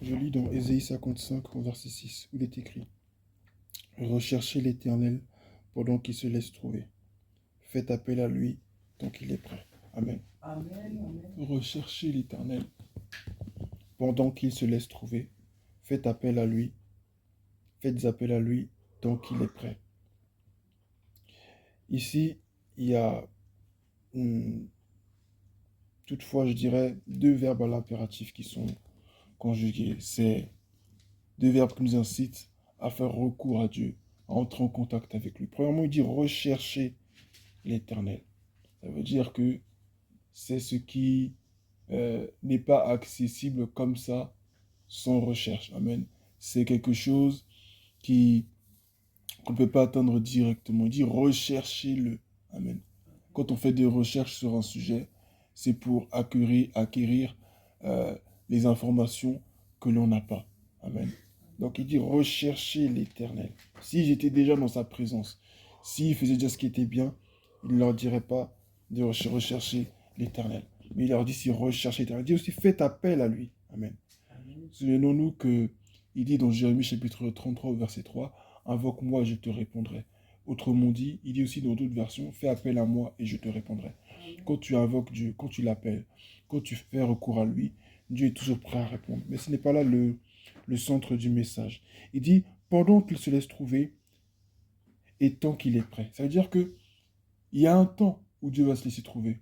Je lis dans Ésaïe 55, au verset 6, où il est écrit: Recherchez l'Éternel pendant qu'il se laisse trouver. Faites appel à lui tant qu'il est prêt. Amen. Recherchez l'Éternel pendant qu'il se laisse trouver. Faites appel à lui. Faites appel à lui tant qu'il est prêt. Ici, il y a toutefois, je dirais, deux verbes à l'impératif qui sont conjugués. C'est deux verbes qui nous incitent à faire recours à Dieu, à entrer en contact avec lui. Premièrement, il dit rechercher l'Éternel. Ça veut dire que c'est ce qui n'est pas accessible comme ça, sans recherche. Amen. C'est quelque chose qu'on ne peut pas atteindre directement. Il dit recherchez-le. Amen. Quand on fait des recherches sur un sujet, c'est pour acquérir les informations que l'on n'a pas. Amen. Donc il dit rechercher l'Éternel. Si j'étais déjà dans sa présence, s'il faisait déjà ce qui était bien, il ne leur dirait pas de rechercher l'Éternel. Mais il leur dit si rechercher l'Éternel. Il dit aussi faites appel à lui. Amen. Souvenons-nous que il dit dans Jérémie chapitre 33 verset 3, invoque-moi et je te répondrai. Autrement dit, il dit aussi dans d'autres versions, fais appel à moi et je te répondrai. Quand tu invoques Dieu, quand tu l'appelles, quand tu fais recours à lui, Dieu est toujours prêt à répondre. Mais ce n'est pas là le centre du message. Il dit, pendant qu'il se laisse trouver et tant qu'il est prêt. Ça veut dire que il y a un temps où Dieu va se laisser trouver.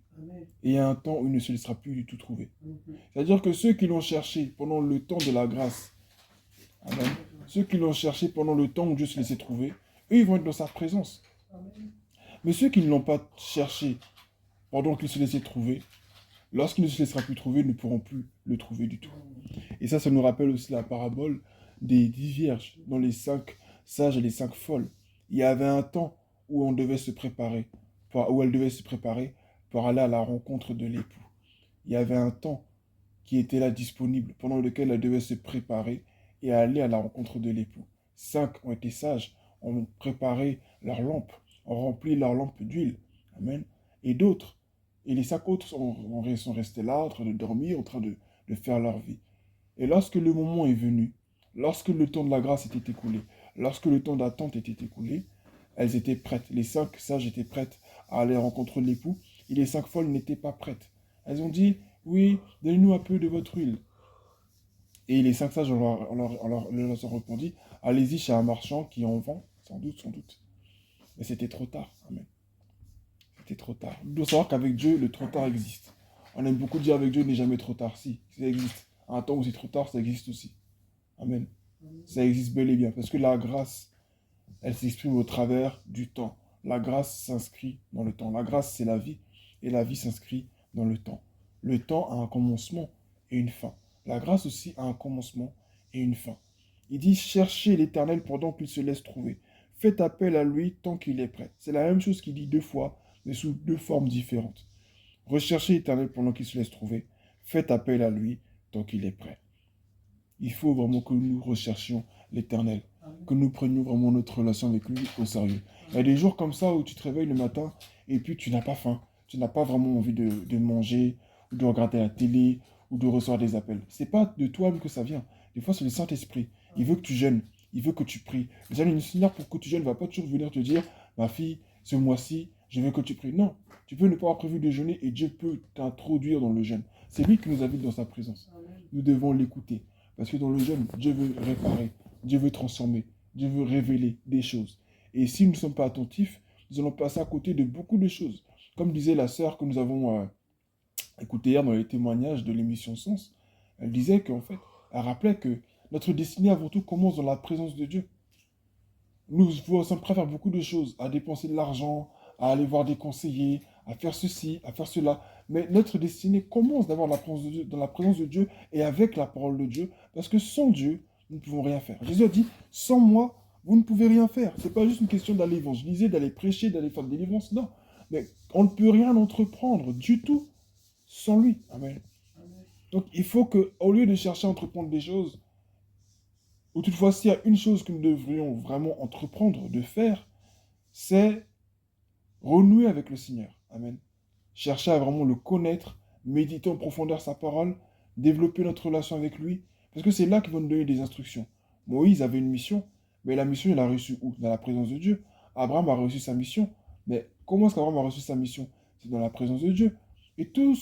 Et il y a un temps où il ne se laissera plus du tout trouver. C'est-à-dire que ceux qui l'ont cherché pendant le temps de la grâce, amen, ceux qui l'ont cherché pendant le temps où Dieu se laissait trouver, eux, ils vont être dans sa présence. Mais ceux qui ne l'ont pas cherché pendant qu'il se laissait trouver, lorsqu'il ne se laissera plus trouver, ils ne pourront plus le trouver du tout. Et ça nous rappelle aussi la parabole des 10 vierges, dans les 5 sages et les 5 folles. Il y avait un temps où on devait se préparer, où elles devaient se préparer pour aller à la rencontre de l'époux. Il y avait un temps qui était là disponible, pendant lequel elles devaient se préparer et aller à la rencontre de l'époux. 5 ont été sages, ont préparé leurs lampes, ont rempli leurs lampes d'huile. Amen. Et d'autres, et les 5 autres sont restés là, en train de dormir, en train de faire leur vie. Et lorsque le moment est venu, lorsque le temps de la grâce était écoulé, lorsque le temps d'attente était écoulé, elles étaient prêtes. Les 5 sages étaient prêtes à aller rencontrer l'époux, et les 5 folles n'étaient pas prêtes. Elles ont dit, oui, donnez-nous un peu de votre huile. Et les 5 sages, on leur ont répondu, allez-y chez un marchand qui en vend, sans doute, sans doute. Mais c'était trop tard. Amen. C'était trop tard. Il faut savoir qu'avec Dieu, le trop tard existe. On aime beaucoup dire avec Dieu, il n'est jamais trop tard. Si, ça existe. À un temps où c'est trop tard, ça existe aussi. Amen. Ça existe bel et bien. Parce que la grâce, elle s'exprime au travers du temps. La grâce s'inscrit dans le temps. La grâce, c'est la vie. Et la vie s'inscrit dans le temps. Le temps a un commencement et une fin. La grâce aussi a un commencement et une fin. Il dit, cherchez l'Éternel pendant qu'il se laisse trouver. Faites appel à lui tant qu'il est prêt. C'est la même chose qu'il dit 2 fois, mais sous 2 formes différentes. Recherchez l'Éternel pendant qu'il se laisse trouver. Faites appel à lui tant qu'il est prêt. Il faut vraiment que nous recherchions l'Éternel, que nous prenions vraiment notre relation avec lui au sérieux. Il y a des jours comme ça où tu te réveilles le matin et puis tu n'as pas faim, tu n'as pas vraiment envie de manger, ou de regarder la télé, ou de recevoir des appels. C'est pas de toi-même que ça vient. Des fois, c'est le Saint-Esprit. Il veut que tu jeûnes, il veut que tu pries. Le Seigneur, pour que tu jeûnes, ne va pas toujours venir te dire, ma fille, ce mois-ci, je veux que tu pries. Non, tu peux ne pas avoir prévu de jeûner et Dieu peut t'introduire dans le jeûne. C'est lui qui nous invite dans sa présence. Nous devons l'écouter. Parce que dans le jeûne, Dieu veut réparer, Dieu veut transformer, Dieu veut révéler des choses. Et si nous ne sommes pas attentifs, nous allons passer à côté de beaucoup de choses. Comme disait la sœur que nous avons écoutée hier dans les témoignages de l'émission Sens, elle disait qu'en fait, elle rappelait que notre destinée avant tout commence dans la présence de Dieu. Nous sommes prêts à faire beaucoup de choses, à dépenser de l'argent, à aller voir des conseillers, à faire ceci, à faire cela. Mais notre destinée commence d'avoir la présence de Dieu, dans la présence de Dieu et avec la parole de Dieu, parce que sans Dieu, nous ne pouvons rien faire. Jésus a dit, sans moi, vous ne pouvez rien faire. Ce n'est pas juste une question d'aller évangéliser, d'aller prêcher, d'aller faire de délivrance, non. Mais on ne peut rien entreprendre du tout sans lui. Amen. Donc il faut qu'au lieu de chercher à entreprendre des choses, ou toutefois s'il y a une chose que nous devrions vraiment entreprendre de faire, c'est renouer avec le Seigneur. Amen. Chercher à vraiment le connaître, méditer en profondeur sa parole, développer notre relation avec lui, Parce que c'est là qu'ils vont nous donner des instructions. Moïse avait une mission, mais la mission, il l'a reçue où? Dans la présence de Dieu. Abraham a reçu sa mission, mais comment est-ce qu'Abraham a reçu sa mission? C'est dans la présence de Dieu. Et tous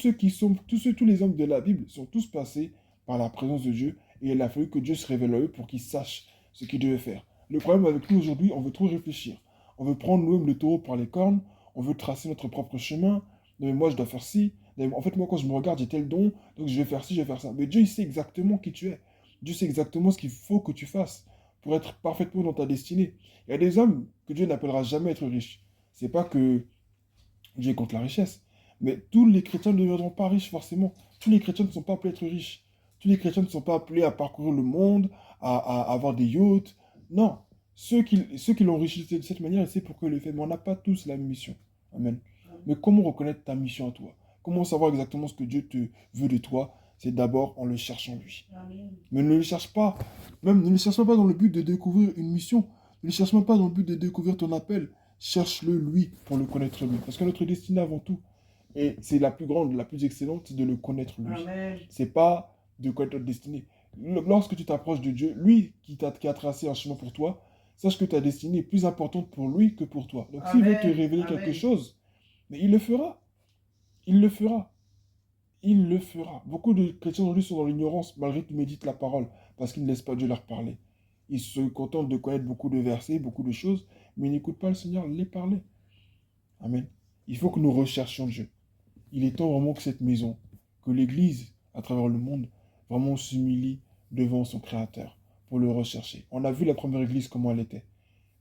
les hommes de la Bible sont tous passés par la présence de Dieu, et il a fallu que Dieu se révèle à eux pour qu'ils sachent ce qu'ils devaient faire. Le problème avec nous aujourd'hui, on veut trop réfléchir. On veut prendre nous-mêmes le taureau par les cornes, on veut tracer notre propre chemin. Non, mais moi, je dois faire ci. En fait, moi, quand je me regarde, j'ai tel don, donc je vais faire ci, je vais faire ça. Mais Dieu, il sait exactement qui tu es. Dieu sait exactement ce qu'il faut que tu fasses pour être parfaitement dans ta destinée. Il y a des hommes que Dieu n'appellera jamais être riches. C'est pas que Dieu est contre la richesse, mais tous les chrétiens ne deviendront pas riches forcément. Tous les chrétiens ne sont pas appelés à être riches. Tous les chrétiens ne sont pas appelés à parcourir le monde, à avoir des yachts. Non. Ceux qui l'ont enrichi de cette manière, c'est pourquoi il le fait. Mais on n'a pas tous la même mission. Amen. Mais comment reconnaître ta mission à toi? Comment savoir exactement ce que Dieu te veut de toi? C'est d'abord en le cherchant lui. Amen. Mais ne le cherche pas, même ne le cherche pas dans le but de découvrir une mission. Ne le cherche même pas dans le but de découvrir ton appel. Cherche-le lui pour le connaître lui. Parce que notre destinée avant tout, et c'est la plus grande, la plus excellente, c'est de le connaître lui. Amen. C'est pas de connaître notre destinée. Lorsque tu t'approches de Dieu, lui qui a tracé un chemin pour toi, sache que ta destinée est plus importante pour lui que pour toi. Donc s'il veut te Amen. révéler quelque Amen. chose, mais il le fera. Il le fera. Il le fera. Beaucoup de chrétiens aujourd'hui sont dans l'ignorance malgré qu'ils méditent la parole, parce qu'ils ne laissent pas Dieu leur parler. Ils se contentent de connaître beaucoup de versets, beaucoup de choses, mais ils n'écoutent pas le Seigneur les parler. Amen. Il faut que nous recherchions Dieu. Il est temps vraiment que cette maison, que l'Église, à travers le monde, vraiment s'humilie devant son Créateur pour le rechercher. On a vu la première Église, comment elle était.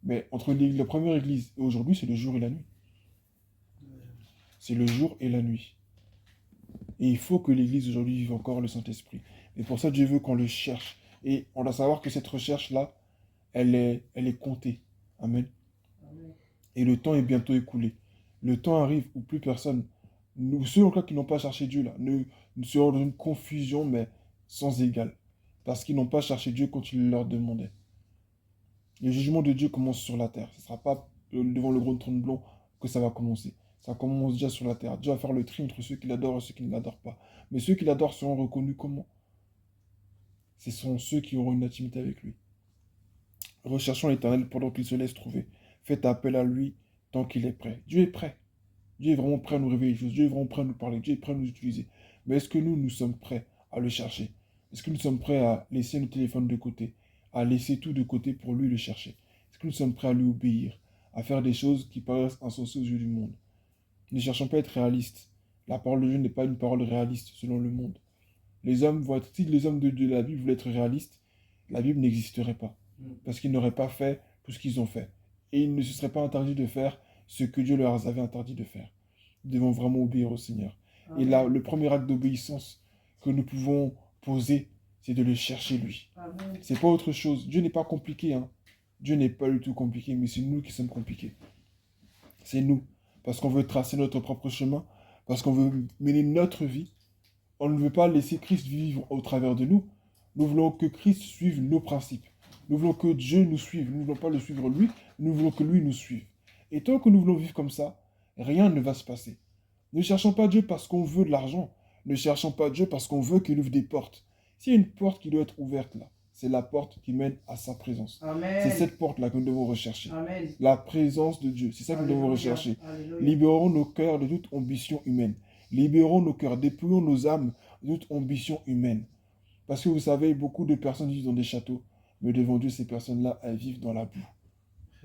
Mais entre la première Église et aujourd'hui, c'est le jour et la nuit. C'est le jour et la nuit. Et il faut que l'Église aujourd'hui vive encore le Saint-Esprit. Et pour ça, Dieu veut qu'on le cherche. Et on doit savoir que cette recherche-là, elle est comptée. Amen. Amen. Et le temps est bientôt écoulé. Le temps arrive où plus personne, ceux en cas qui n'ont pas cherché Dieu, là, ne seront dans une confusion, mais sans égale. Parce qu'ils n'ont pas cherché Dieu quand il leur demandait. Le jugement de Dieu commence sur la terre. Ce ne sera pas devant le grand trône blanc que ça va commencer. Ça commence déjà sur la terre. Dieu va faire le tri entre ceux qui l'adorent et ceux qui ne l'adorent pas. Mais ceux qui l'adorent seront reconnus comment? Ce sont ceux qui auront une intimité avec lui. Recherchons l'Éternel pendant qu'il se laisse trouver. Faites appel à lui tant qu'il est prêt. Dieu est prêt. Dieu est vraiment prêt à nous révéler les choses. Dieu est vraiment prêt à nous parler. Dieu est prêt à nous utiliser. Mais est-ce que nous sommes prêts à le chercher? Est-ce que nous sommes prêts à laisser nos téléphones de côté? À laisser tout de côté pour lui le chercher? Est-ce que nous sommes prêts à lui obéir? À faire des choses qui paraissent insensées aux yeux du monde? Ne cherchons pas à être réalistes. La parole de Dieu n'est pas une parole réaliste selon le monde. Les hommes vont être, si les hommes de la Bible voulaient être réalistes, la Bible n'existerait pas. Parce qu'ils n'auraient pas fait tout ce qu'ils ont fait. Et il ne se serait pas interdit de faire ce que Dieu leur avait interdit de faire. Nous devons vraiment obéir au Seigneur. Amen. Et là, le premier acte d'obéissance que nous pouvons poser, c'est de le chercher lui. Amen. C'est pas autre chose. Dieu n'est pas compliqué, hein. Dieu n'est pas du tout compliqué, mais c'est nous qui sommes compliqués. C'est nous. Parce qu'on veut tracer notre propre chemin, parce qu'on veut mener notre vie. On ne veut pas laisser Christ vivre au travers de nous. Nous voulons que Christ suive nos principes. Nous voulons que Dieu nous suive. Nous ne voulons pas le suivre lui, nous voulons que lui nous suive. Et tant que nous voulons vivre comme ça, rien ne va se passer. Ne cherchons pas Dieu parce qu'on veut de l'argent. Ne cherchons pas Dieu parce qu'on veut qu'il ouvre des portes. S'il y a une porte qui doit être ouverte là, c'est la porte qui mène à sa présence. Amen. C'est cette porte-là que nous devons rechercher. Amen. La présence de Dieu. C'est ça que nous devons Alléluia. rechercher. Alléluia. Libérons nos cœurs de toute ambition humaine. Libérons nos cœurs, dépouillons nos âmes de toute ambition humaine. Parce que vous savez, beaucoup de personnes vivent dans des châteaux, mais devant Dieu, ces personnes-là, elles vivent dans la boue.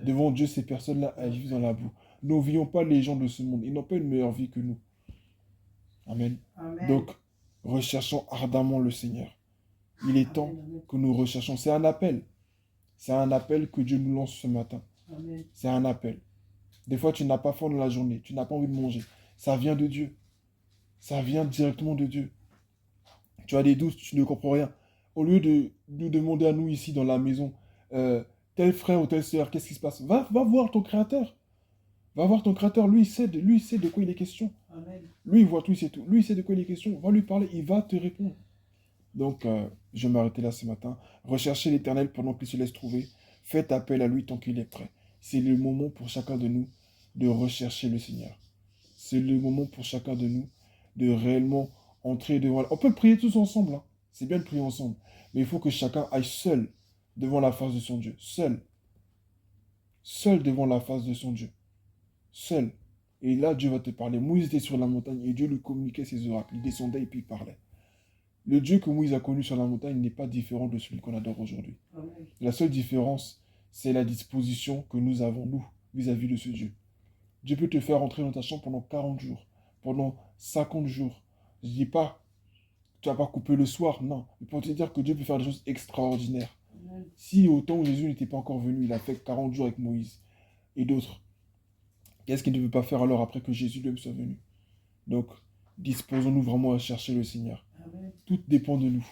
Devant Dieu, ces personnes-là, elles vivent dans la boue. Nous ne vivons pas les gens de ce monde. Ils n'ont pas une meilleure vie que nous. Amen. Amen. Donc, recherchons ardemment le Seigneur. Il est temps que nous recherchons. C'est un appel. C'est un appel que Dieu nous lance ce matin. Amen. C'est un appel. Des fois, tu n'as pas faim dans la journée. Tu n'as pas envie de manger. Ça vient de Dieu. Ça vient directement de Dieu. Tu as des doutes, tu ne comprends rien. Au lieu de nous demander à nous ici dans la maison, tel frère ou telle sœur, qu'est-ce qui se passe? Va voir ton Créateur. Va voir ton Créateur. Lui, il sait de quoi il est question. Amen. Lui, il voit tout, il sait tout. Lui, il sait de quoi il est question. Va lui parler, il va te répondre. Donc, je vais m'arrêter là ce matin. Recherchez l'Éternel pendant qu'il se laisse trouver. Faites appel à lui tant qu'il est prêt. C'est le moment pour chacun de nous de rechercher le Seigneur. C'est le moment pour chacun de nous de réellement entrer devant... On peut prier tous ensemble, hein. C'est bien de prier ensemble. Mais il faut que chacun aille seul devant la face de son Dieu. Seul. Seul devant la face de son Dieu. Seul. Et là, Dieu va te parler. Moïse était sur la montagne et Dieu lui communiquait ses oracles. Il descendait et puis il parlait. Le Dieu que Moïse a connu sur la montagne n'est pas différent de celui qu'on adore aujourd'hui. La seule différence, c'est la disposition que nous avons, nous, vis-à-vis de ce Dieu. Dieu peut te faire entrer dans ta chambre pendant 40 jours, pendant 50 jours. Je ne dis pas, tu ne vas pas couper le soir, non. Mais pour te dire que Dieu peut faire des choses extraordinaires. Si au temps où Jésus n'était pas encore venu, il a fait 40 jours avec Moïse et d'autres, qu'est-ce qu'il ne veut pas faire alors après que Jésus lui soit venu? Donc, disposons-nous vraiment à chercher le Seigneur. Amen. Tout dépend de nous.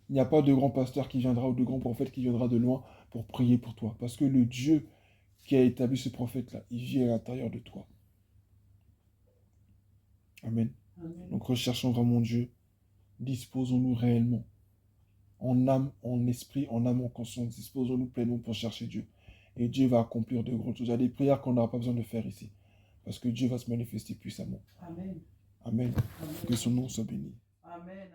Il n'y a pas de grand pasteur qui viendra ou de grand prophète qui viendra de loin pour prier pour toi. Parce que le Dieu qui a établi ce prophète-là, il vit à l'intérieur de toi. Amen. Amen. Donc recherchons vraiment Dieu. Disposons-nous réellement. En âme, en esprit, en âme, en conscience. Disposons-nous pleinement pour chercher Dieu. Et Dieu va accomplir de grandes choses. Il y a des prières qu'on n'aura pas besoin de faire ici. Parce que Dieu va se manifester puissamment. Amen. Amen. Amen. Que son nom soit béni. Amen.